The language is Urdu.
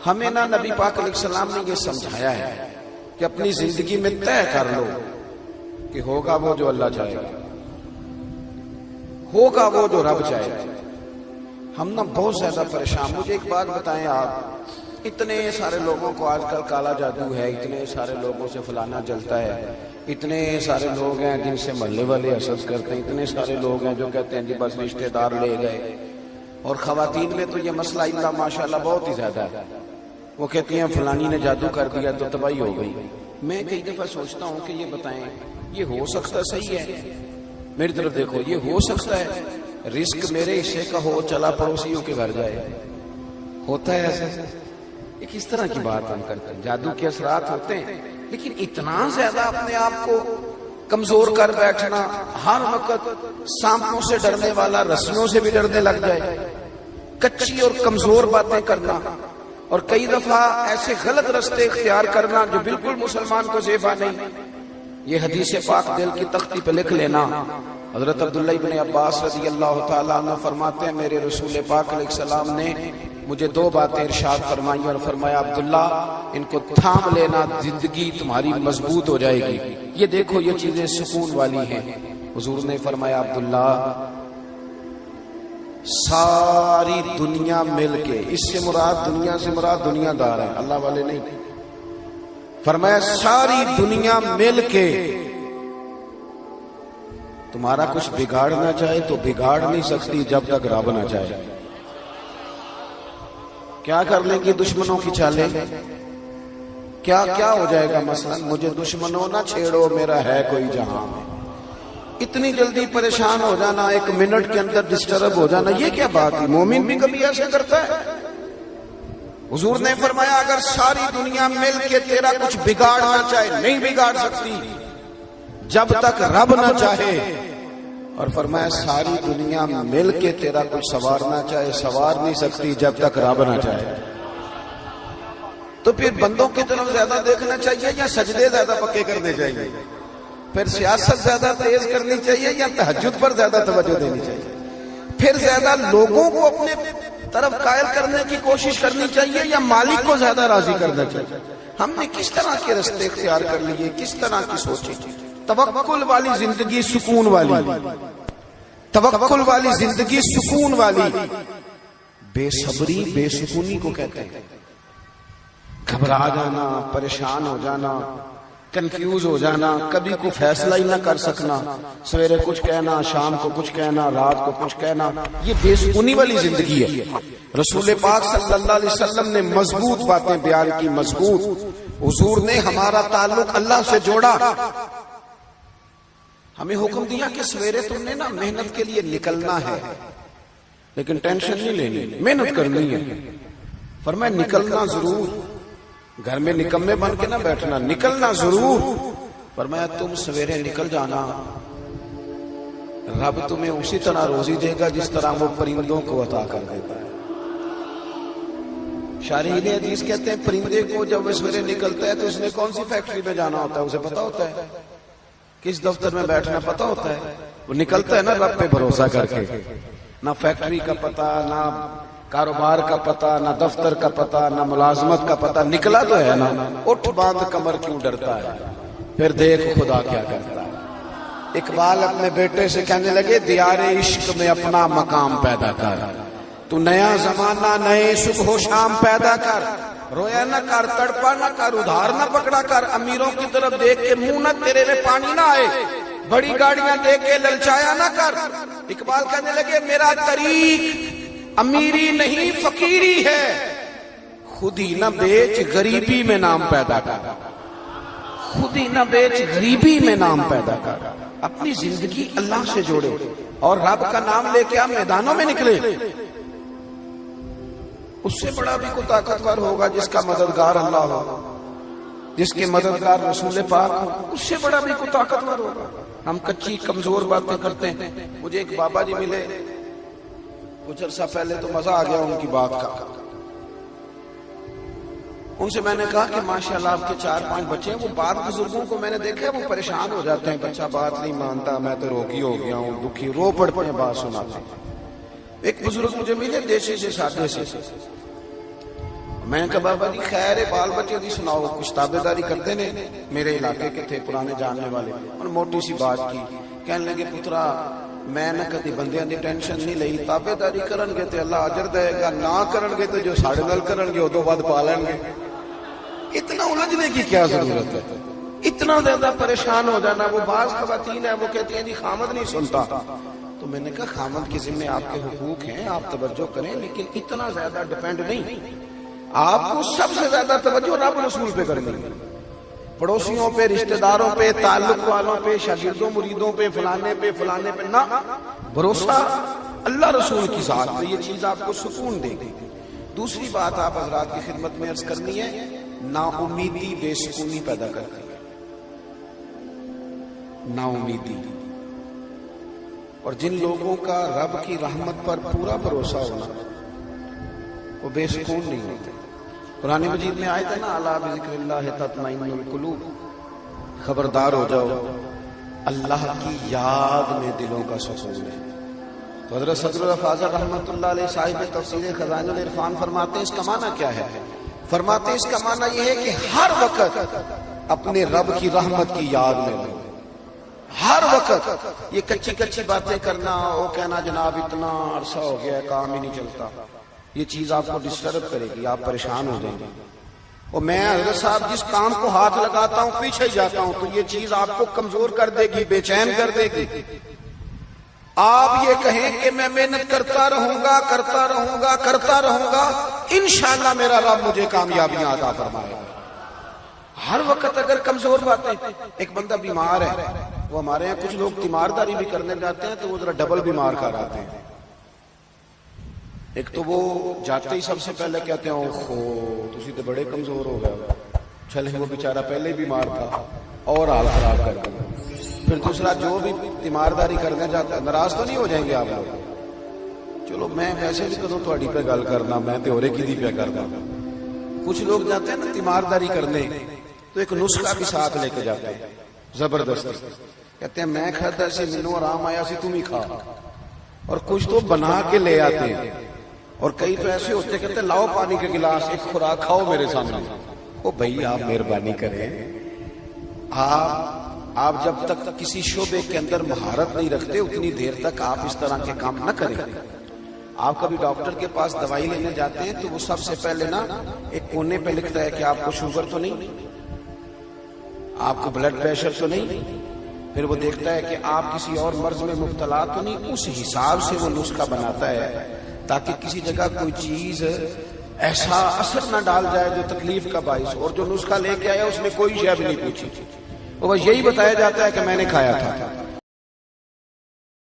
ہمیں نہ نبی پاک علیہ السلام نے یہ سمجھایا ہے کہ اپنی زندگی میں طے کر لو کہ ہوگا وہ جو اللہ چاہے گا، ہوگا وہ جو رب چاہے گا۔ ہم نا بہت زیادہ پریشان۔ مجھے ایک بات بتائیں، آپ اتنے سارے لوگوں کو آج کل کالا جادو ہے، اتنے سارے لوگوں سے فلانا جلتا ہے، اتنے سارے لوگ ہیں جن سے محلے والے حسد کرتے ہیں، اتنے سارے لوگ ہیں جو کہتے ہیں جی بس رشتہ دار لے گئے، اور خواتین میں تو یہ مسئلہ اللہ ماشاءاللہ بہت ہی زیادہ ہے۔ وہ کہتی ہیں فلانی نے جادو کر دیا تو تباہی ہو گئی۔ میں کئی دفعہ سوچتا ہوں کہ یہ بتائیں یہ ہو سکتا صحیح ہے؟ میری طرف دیکھو، یہ ہو سکتا ہے رزق میرے حصے کا ہو چلا پڑوسیوں کے گھر جائے؟ ہوتا ہے ایسا؟ یہ کس طرح کی بات ہم کرتے ہیں؟ جادو کے اثرات ہوتے ہیں، لیکن اتنا زیادہ اپنے آپ کو کمزور کر بیٹھنا، ہر وقت سانپوں سے ڈرنے والا رسیوں سے بھی ڈرنے لگ جائے، کچی اور کمزور باتیں کرنا، اور کئی دفعہ ایسے غلط رستے اختیار کرنا جو بالکل مسلمان کو زیبا نہیں۔ یہ حدیث پاک دل کی تختی پہ لکھ لینا۔ حضرت عبداللہ ابن عباس رضی اللہ تعالیٰ عنہ فرماتے ہیں میرے رسول پاک علیہ السلام نے مجھے دو باتیں ارشاد فرمائی اور فرمایا عبداللہ ان کو تھام لینا، زندگی تمہاری مضبوط ہو جائے گی۔ یہ دیکھو یہ چیزیں سکون والی ہیں۔ حضور نے فرمایا عبداللہ ساری دنیا مل کے، اس سے مراد دنیا سے مراد دنیا دار ہے، اللہ والے نہیں، فرمایا ساری دنیا مل کے تمہارا کچھ بگاڑنا چاہے تو بگاڑ نہیں سکتی جب تک رب نہ چاہے۔ کیا کر لیں گی دشمنوں کی چالیں؟ کیا کیا ہو جائے گا؟ مثلا مجھے دشمنوں نہ چھیڑو میرا ہے کوئی جہاں میں۔ اتنی جلدی پریشان ہو جانا، ایک منٹ کے اندر ڈسٹرب ہو جانا، یہ کیا بات ہے؟ مومن بھی کبھی ایسے کرتا ہے؟ حضور نے فرمایا اگر ساری دنیا مل کے تیرا کچھ بگاڑنا چاہے نہیں بگاڑ سکتی جب تک رب نہ چاہے، اور فرمایا ساری دنیا مل کے تیرا کچھ سنوارنا چاہے سنوار نہیں سکتی جب تک رب نہ چاہے۔ تو پھر بندوں کی طرف زیادہ دیکھنا چاہیے یا سجدے زیادہ پکے کرنے چاہیے؟ پھر سیاست زیادہ تیز کرنی چاہیے یا تہجد پر زیادہ توجہ دینی چاہیے؟ پھر زیادہ لوگوں کو اپنے طرف قائل کرنے کی کوشش کرنی چاہیے یا مالک کو زیادہ راضی کرنا چاہیے؟ ہم نے کس طرح کے رستے اختیار کر لیے، کس طرح کی سوچی؟ توکل والی زندگی سکون والی، توکل والی زندگی سکون والی۔ بے صبری بے سکونی کو کہتے ہیں، گھبرا جانا، پریشان ہو جانا، کنفیوز ہو جانا، کبھی کوئی فیصلہ ہی نہ کر سکنا، سویرے کچھ کہنا، شام کو کچھ کہنا، رات کو کچھ کہنا، یہ بے سکونی والی زندگی ہے۔ رسول پاک صلی اللہ علیہ وسلم نے مضبوط باتیں بیان کی، مضبوط۔ حضور نے ہمارا تعلق اللہ سے جوڑا، ہمیں حکم دیا کہ سویرے تم نے نا محنت کے لیے نکلنا ہے، لیکن ٹینشن نہیں لینی، محنت کرنی ہے۔ فرمایا نکلنا ضرور، گھر میں نکمے بن کے نہ بیٹھنا، نکلنا ضرور۔ فرمایا تم سویرے نکل جانا، رب تمہیں اسی طرح روزی دے گا جس طرح وہ پرندوں کو عطا کر دیتا ہے۔ شارحین حدیث کہتے ہیں پرندے کو جب وہ سویرے نکلتا ہے تو اس نے کون سی فیکٹری میں جانا ہوتا ہے اسے پتا ہوتا ہے، کس دفتر میں بیٹھنا پتا ہوتا ہے، وہ نکلتا ہے نا رب پہ بھروسہ کر کے، نہ فیکٹری کا پتا، نہ کاروبار کا پتا، نہ دفتر کا پتا، نہ ملازمت کا پتا، نکلا تو ہے نا۔ اٹھ باندھ کمر کیوں ڈرتا ہے، پھر دیکھ خدا کیا کرتا ہے۔ اقبال اپنے بیٹے سے کہنے لگے دیار عشق میں اپنا مقام پیدا کر، تو نیا زمانہ نئے صبح و شام پیدا کر، رویا نہ کر، تڑپا نہ کر، ادھار نہ پکڑا کر، امیروں کی طرف دیکھ کے منہ نہ تیرے میں پانی نہ آئے، بڑی گاڑیاں دیکھ کے للچایا نہ کر۔ اقبال کہنے لگے میرا طریق امیری نہیں فقیری ہے، خود ہی نہ بیچ غریبی میں نام پیدا کر، خود ہی نہ بیچ غریبی میں نام پیدا کر۔ اپنی زندگی اللہ سے جوڑے اور رب کا نام لے کے آپ میدانوں میں نکلے۔ اس سے بڑا بھی کوئی طاقتور ہوگا جس کا مددگار اللہ ہو، جس کے مددگار رسول پاک ہو، اس سے بڑا بھی کوئی طاقتور ہوگا۔ ہم کچی کمزور باتیں کرتے ہیں۔ مجھے ایک بابا جی ملے کچھ عرصہ پہلے، تو مزہ آ گیا ان کی بات کا۔ ان سے میں نے کہا کہ ماشاءاللہ آپ کے 4-5 بچے ہیں۔ وہ بعض بزرگوں کو میں نے دیکھا ہے وہ پریشان ہو جاتے ہیں، بچہ بات نہیں مانتا، میں تو روگی ہو گیا ہوں، دکھی، رو پڑ پڑے بات سناتے ہیں۔ ایک بزرگ مجھے ملے دیسی سے، سادے سے، میں کہا بابا جی خیر ہے بال بچے دی سناؤ کچھ تابے داری کرتے نے میرے علاقے کے تھے پرانے جاننے والے اور موٹی سی بات کی کہنے لگے پترا میں نہ کدی بندیاں دی ٹینشن نہیں لئی تابے داری کرن گے تے اللہ اجر دے گا نہ کرن گے تے جو ساڑے نال کرن گے ادوں بعد پا لین گے اتنا الجھنے کی کیا ضرورت ہے اتنا زیادہ پریشان ہو جانا وہ بعض خواتین ہیں وہ کہتی ہیں جی خامد نہیں سنتا تو میں نے کہا خامد کے ذمہ آپ کے حقوق ہیں آپ توجہ کریں لیکن اتنا زیادہ ڈیپینڈ نہیں آپ کو سب سے زیادہ توجہ رب رسول پہ کرنی ہے پڑوسیوں پہ رشتہ داروں پہ تعلق والوں پہ شاگردوں مریدوں پہ فلانے پہ نہ بھروسہ اللہ رسول کی ذات پہ یہ چیز آپ کو سکون دے گی دوسری بات آپ حضرات کی خدمت میں عرض کرنی ہے نا امیدی بے سکونی پیدا کرتی ہے نا امیدی اور جن لوگوں کا رب کی رحمت پر پورا بھروسہ ہونا وہ بے سکون نہیں ہوتے قرآن مجید میں آیت ہے نا الا بذکر اللہ تطمئن القلوب خبردار ہو جاؤ اللہ کی یاد میں دلوں کا سکون ہے تو حضرت صدر الافاضل رحمۃ اللہ علیہ صاحب تفسیر خزائن العرفان فرماتے ہیں اس کا معنی کیا ہے فرماتے ہیں اس کا معنی یہ ہے کہ ہر وقت اپنے رب کی رحمت کی یاد میں رہو ہر وقت یہ کچی باتیں کرنا وہ کہنا جناب اتنا عرصہ ہو گیا ہے کام ہی نہیں چلتا یہ چیز آپ کو ڈسٹرب کرے گی آپ پریشان ہو جائیں گے اور میں حضرت صاحب جس کام کو ہاتھ لگاتا ہوں پیچھے جاتا ہوں تو یہ چیز آپ کو کمزور کر دے گی بے چین کر دے گی آپ یہ کہیں کہ میں محنت کرتا رہوں گا انشاءاللہ میرا رب مجھے کامیابیاں عطا فرمائے گا ہر وقت اگر کمزور باتیں ایک بندہ بیمار ہے وہ ہمارے یہاں کچھ لوگ تیمارداری بھی کرنے جاتے ہیں تو وہ ذرا ڈبل بیمار کر آتے ہیں ایک تو وہ جاتے ہی سب سے پہلے کہتے ہیں اوہو تسی تو بڑے کمزور ہو گئے چلے وہ بیچارہ پہلے بیمار تھا اور حال خراب کر دیا پھر دوسرا جو بھی تیمارداری کرنے جاتا ہے ناراض تو نہیں ہو جائیں گے آپ لوگ چلو میں ویسے بھی کدوں تہاڈی پہ گل کرنا میں تے ہورے کی دی پہ کرنا کچھ لوگ جاتے ہیں نا تیمارداری کرنے تو ایک نسخہ بھی ساتھ لے کے جاتے ہیں زبردستی کہتے ہیں میں کھاتا سی مینوں آرام آیا سی تم ہی کھا اور کچھ تو بنا کے لے آتے ہیں اور کئی تو ایسے ہوتے کہتے ہیں لاؤ پانی کے گلاس ایک خوراک کھاؤ میرے سامنے او بھائی آپ مہربانی کریں آپ جب تک کسی شعبے کے اندر مہارت نہیں رکھتے اتنی دیر تک آپ اس طرح کے کام نہ کریں آپ کبھی ڈاکٹر کے پاس دوائی لینے جاتے ہیں تو وہ سب سے پہلے نا ایک کونے پہ لکھتا ہے کہ آپ کو شوگر تو نہیں آپ کو بلڈ پریشر تو نہیں پھر وہ دیکھتا ہے کہ آپ کسی اور مرض میں مبتلا تو نہیں اس حساب سے وہ نسخہ بناتا ہے تاکہ کسی جگہ کوئی چیز ایسا اثر نہ ڈال جائے جو تکلیف کا باعث اور جو نسخہ لے کے آیا اس نے کوئی شے بھی نہیں پوچھی وہ بس یہی بتایا جاتا ہے کہ میں نے کھایا تھا